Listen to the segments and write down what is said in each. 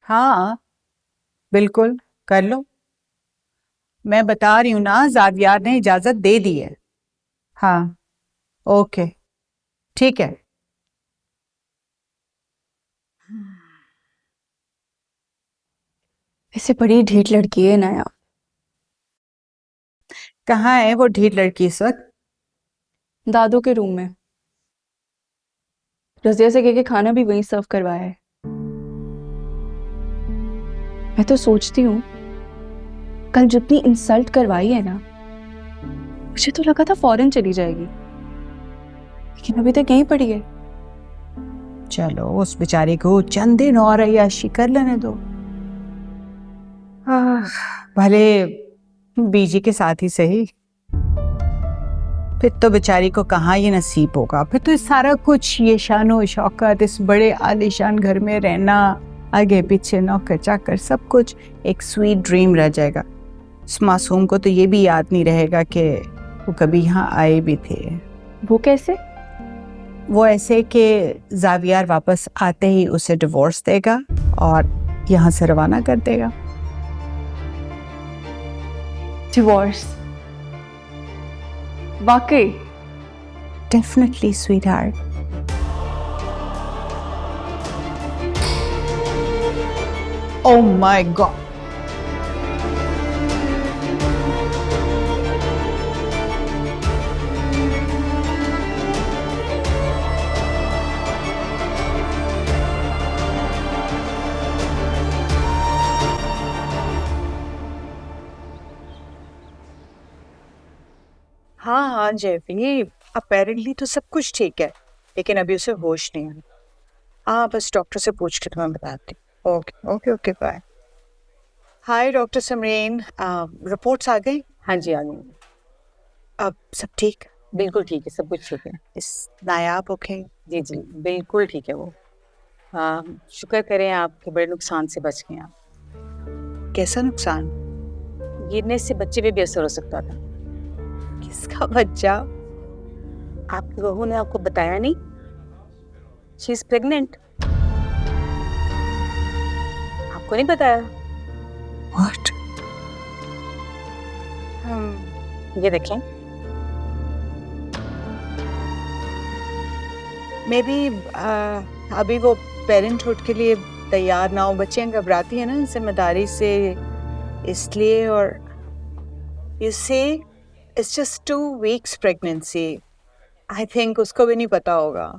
हाँ बिल्कुल कर लो। मैं बता रही हूँ ना, ज़ावियार ने इजाजत दे दी है। हाँ ओके ठीक है। ऐसे बड़ी ढीठ लड़की है नायाब। कहाँ है वो ढीठ लड़की इस वक्त? दादू के रूम में। रजिया से कह के खाना भी वहीं सर्व करवाया है। मैं तो सोचती हूँ कल जितनी इंसल्ट करवाई है ना, मुझे तो लगा था फौरन चली जाएगी, लेकिन अभी तक यहीं पड़ी है। चलो उस बेचारी को चंद दिन और अय्याशी कर लेने दो। भले बीजी के साथ ही सही। फिर तो बेचारी को कहाँ ये नसीब होगा। फिर तो इस सारा कुछ, ये शानो शौकत, इस बड़े आलीशान घर में रहना, आगे पीछे नौकर चाकर, सब कुछ एक स्वीट ड्रीम रह जाएगा। इस मासूम को तो ये भी याद नहीं रहेगा कि वो कभी यहाँ आए भी थे। वो कैसे? वो ऐसे कि ज़ावियार वापस आते ही उसे डिवोर्स देगा और यहाँ से रवाना कर देगा। डिवोर्स? वाकई? Definitely sweet heart. Oh my God. हाँ हाँ जेफी, अपेरेंटली तो सब कुछ ठीक है, लेकिन अभी उसे होश नहीं है। हाँ बस डॉक्टर से पूछ के तुम्हें बताती हूँ। Okay okay okay bye. Hi doctor Samreen, reports आ गई? हाँ जी आ गई। अब सब ठीक? बिल्कुल ठीक है, सब कुछ ठीक है। इस नायाब ओके? जी जी बिल्कुल ठीक है वो। शुक्र करें आपके बड़े नुकसान से बच गए आप। कैसा नुकसान? गिरने से बच्चे पे भी असर हो सकता था। किसका बच्चा? आपकी बहू ने आपको बताया नहीं? She is pregnant. आपको नहीं बताया? व्हाट? ये देखें। मे बी अभी वो पेरेंटहुड के लिए तैयार ना हो। बच्चियां घबराती हैं ना जिम्मेदारी से, इसलिए। और you see, it's just 2 weeks pregnancy. I think उसको भी नहीं पता होगा।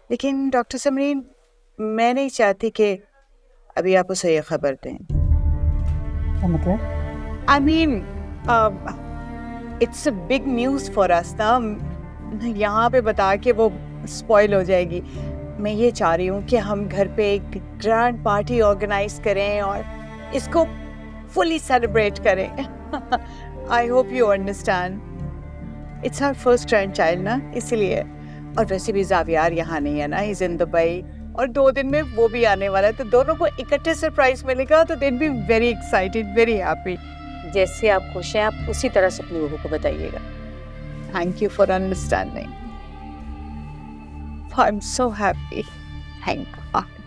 लेकिन डॉक्टर समरीन, मैं नहीं चाहती कि अभी आप उसे ये खबर दें। क्या मतलब? I mean it's a big news for us ना। यहाँ पे बता के वो स्पॉइल हो जाएगी। मैं ये चाह रही हूँ कि हम घर पे एक ग्रैंड पार्टी ऑर्गेनाइज करें और इसको फुली सेलिब्रेट करें। I hope you understand. It's our first grandchild ना, इसलिए। और वैसे भी ज़ावियार यहाँ नहीं है ना, इज इन दुबई, और 2 दिन में वो भी आने वाला है, तो दोनों को इकट्ठे सरप्राइज मिलेगा। तो दे be very excited, very happy. जैसे आप खुश हैं, आप उसी तरह से अपनी बहू को बताइएगा। Thank you for understanding. I am so happy. Thank God.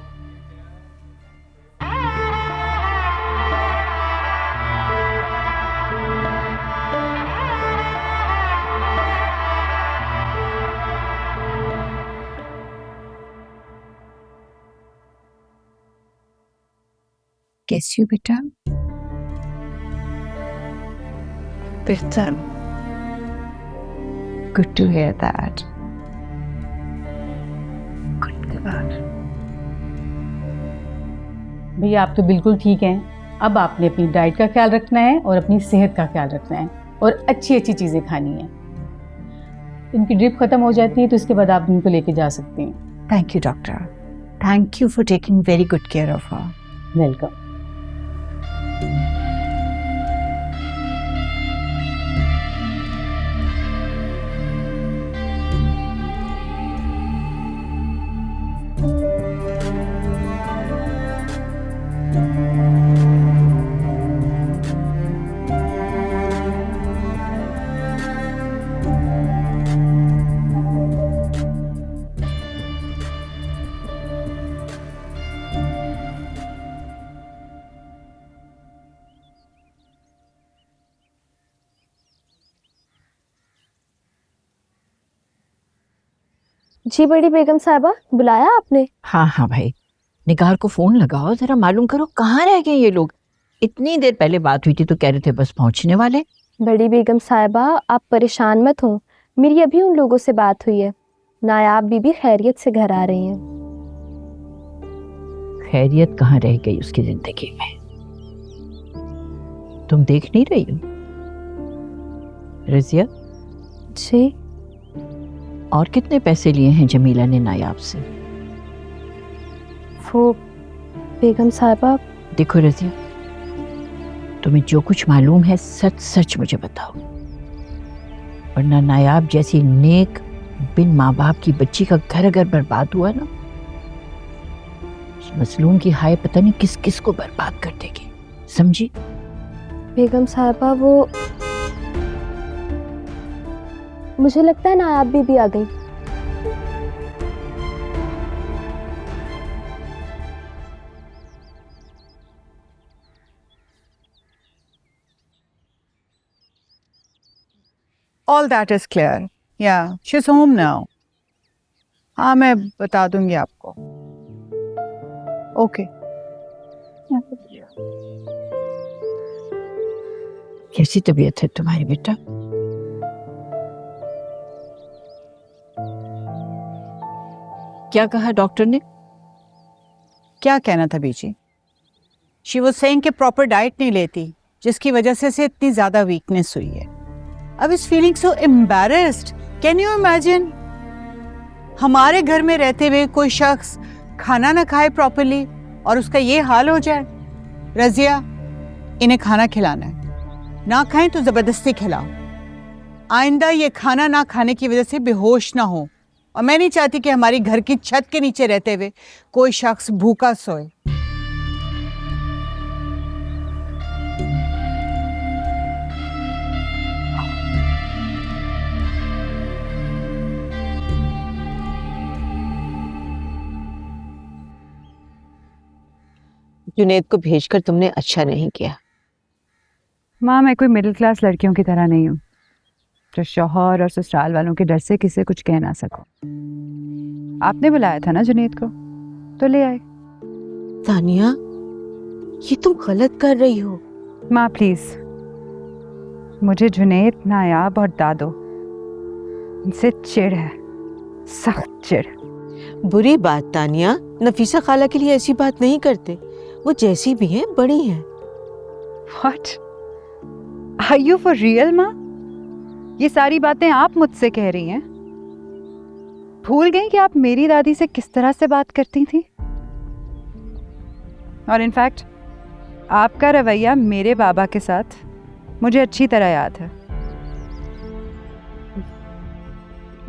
कैसी हो बेटा? बेहतर। Good to hear that. भैया आप तो बिल्कुल ठीक हैं। अब आपने अपनी डाइट का ख्याल रखना है और अपनी सेहत का ख्याल रखना है और अच्छी अच्छी चीज़ें खानी है। इनकी ड्रिप खत्म हो जाती है तो इसके बाद आप इनको लेके जा सकते हैं। Thank you doctor. Thank you for taking very good care of her. Welcome. जी बड़ी बेगम साहबा, बुलाया आपने? हाँ हाँ भाई, निगार को फोन लगाओ, जरा मालूम करो कहाँ रह गए ये लोग। इतनी देर पहले बात हुई थी तो कह रहे थे बस पहुंचने वाले। बड़ी बेगम साहबा आप परेशान मत हो, मेरी अभी उन लोगों से बात हुई है। नायाब बीबी खैरियत से घर आ रही हैं। खैरियत कहाँ रह गई उसकी जिंदगी में, तुम देख नहीं रही हो? रजिया जी? और कितने पैसे लिए हैं जमीला ने नायाब से? वो बेगम साहबा। देखो रजिया, तुम्हें जो कुछ मालूम है सच सच मुझे बताओ, वरना नायाब जैसी नेक बिन माँ बाप की बच्ची का घर अगर बर्बाद हुआ ना, उस मजलूम की हाय पता नहीं किस किस को बर्बाद कर देगी, समझी? बेगम साहबा वो मुझे लगता है नायाब बीबी आ गई। All that is clear. Yeah, she's home now. हाँ, मैं बता दूंगी आपको। ओके। कैसी तबीयत है तुम्हारी बेटा? क्या कहा डॉक्टर ने? क्या कहना था बीजी? शी वाज सेइंग कि प्रॉपर डाइट नहीं लेती, जिसकी वजह से इसे इतनी ज्यादा वीकनेस हुई है। अब is feeling so embarrassed. Can you imagine, हमारे घर में रहते हुए कोई शख्स खाना ना खाए प्रॉपरली और उसका ये हाल हो जाए। रजिया, इन्हें खाना खिलाना है, ना खाएं तो जबरदस्ती खिलाओ। आइंदा ये खाना ना खाने की वजह से बेहोश ना हो, और मैं नहीं चाहती कि हमारी घर की छत के नीचे रहते हुए कोई शख्स भूखा सोए। जुनैद को भेजकर तुमने अच्छा नहीं किया। माँ, मैं कोई मिडिल क्लास लड़कियों की तरह नहीं हूँ जो शौहर और ससुराल वालों के डर से किसी कुछ कह ना सको। आपने बुलाया था ना जुनैद को, तो ले आए। तानिया, ये तुम गलत कर रही हो। माँ प्लीज, मुझे जुनैद, नायाब और दादो, इनसे चिढ़ है, सख्त चिढ़। बुरी बात तानिया, नफीसा खाला के लिए ऐसी बात नहीं करते, वो जैसी भी हैं बड़ी हैं। What? Are you for real माँ? ये सारी बातें आप मुझसे कह रही हैं? भूल गई कि आप मेरी दादी से किस तरह से बात करती थी? और इनफैक्ट आपका रवैया मेरे बाबा के साथ मुझे अच्छी तरह याद है।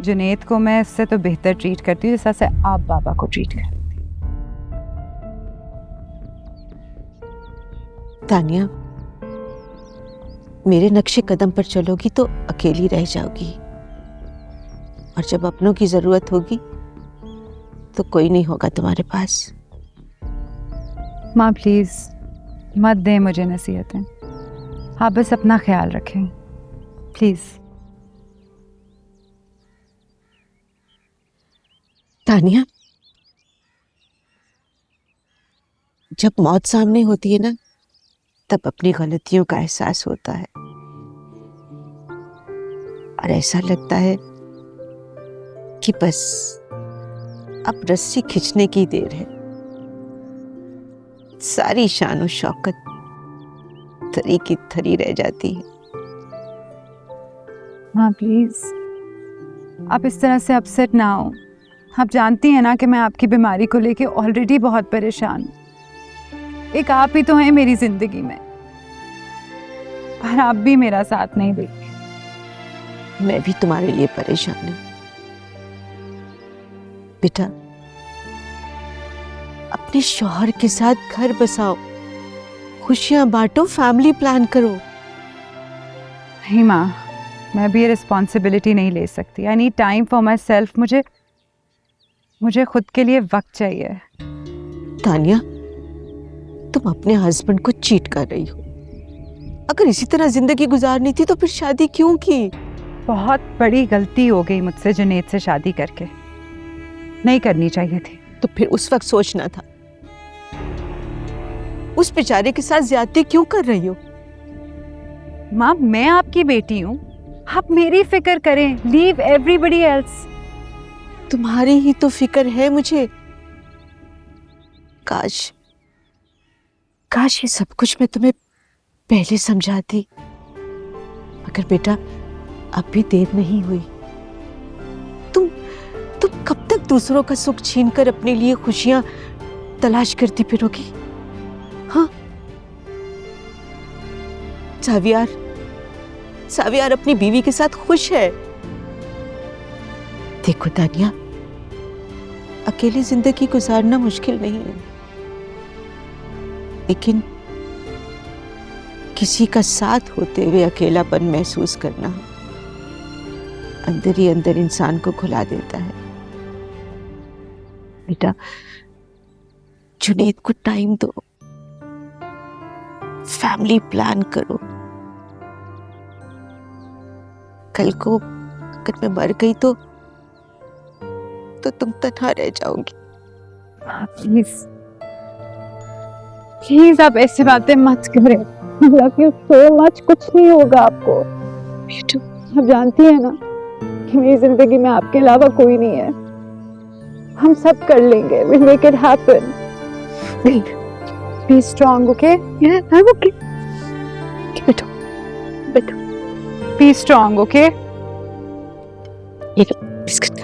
जुनैद को मैं इससे तो बेहतर ट्रीट करती हूँ जैसा से आप बाबा को ट्रीट करती। तानिया, मेरे नक्शे कदम पर चलोगी तो अकेली रह जाओगी, और जब अपनों की जरूरत होगी तो कोई नहीं होगा तुम्हारे पास। माँ प्लीज मत दें मुझे नसीहतें, आप बस अपना ख्याल रखें प्लीज। तानिया, जब मौत सामने होती है ना, तब अपनी गलतियों का एहसास होता है, और ऐसा लगता है कि बस अब रस्सी खींचने की देर है। सारी शान और शौकत थरी की थरी रह जाती है। हाँ प्लीज, आप इस तरह से अपसेट ना हो। आप जानती हैं ना कि मैं आपकी बीमारी को लेके ऑलरेडी बहुत परेशान हूँ। एक आप ही तो हैं मेरी जिंदगी में, पर आप भी मेरा साथ नहीं देते। मैं भी तुम्हारे लिए परेशान हूँ बेटा। अपने शौहर के साथ घर बसाओ, खुशियां बांटो, फैमिली प्लान करो। नहीं माँ, मैं भी ये रिस्पॉन्सिबिलिटी नहीं ले सकती। I need time for my self. मुझे खुद के लिए वक्त चाहिए। तानिया, तुम अपने हस्बैंड को चीट कर रही हो। अगर इसी तरह जिंदगी गुजारनी थी तो फिर शादी क्यों की? बहुत बड़ी गलती हो गई मुझसे जुनैद से शादी करके। नहीं करनी चाहिए थी। तो फिर उस वक्त सोचना था। उस बेचारे के साथ ज्यादती क्यों कर रही हो? माँ, मैं आपकी बेटी हूँ, आप मेरी फिक्र करें, लीव एवरीबडी एल्स। तुम्हारी ही तो फिक्र है मुझे। काश काश ये सब कुछ मैं तुम्हें पहले समझाती। मगर बेटा, अब भी देर नहीं हुई। तुम कब तक दूसरों का सुख छीनकर अपने लिए खुशियां तलाश करती फिरोगी? हाँ, ज़ावियार अपनी बीवी के साथ खुश है। देखो तानिया, अकेली जिंदगी गुजारना मुश्किल नहीं है, लेकिन किसी का साथ होते हुए अकेलापन महसूस करना अंदर ही अंदर इंसान को घुला देता है। बेटा, जुनैद को टाइम दो, फैमिली प्लान करो। कल को अगर मैं मर गई तो तुम तन्हा रह जाओगी। प्लीज प्लीज आप ऐसी बातें मत करें। Love you so much. कुछ नहीं होगा आपको। आप जानती है ना कि मेरी जिंदगी में आपके अलावा कोई नहीं है। हम सब कर लेंगे। We'll make it happen. Be strong, okay? Yeah, I'm okay. बेटो, Be strong, okay? ये लो बिस्किट।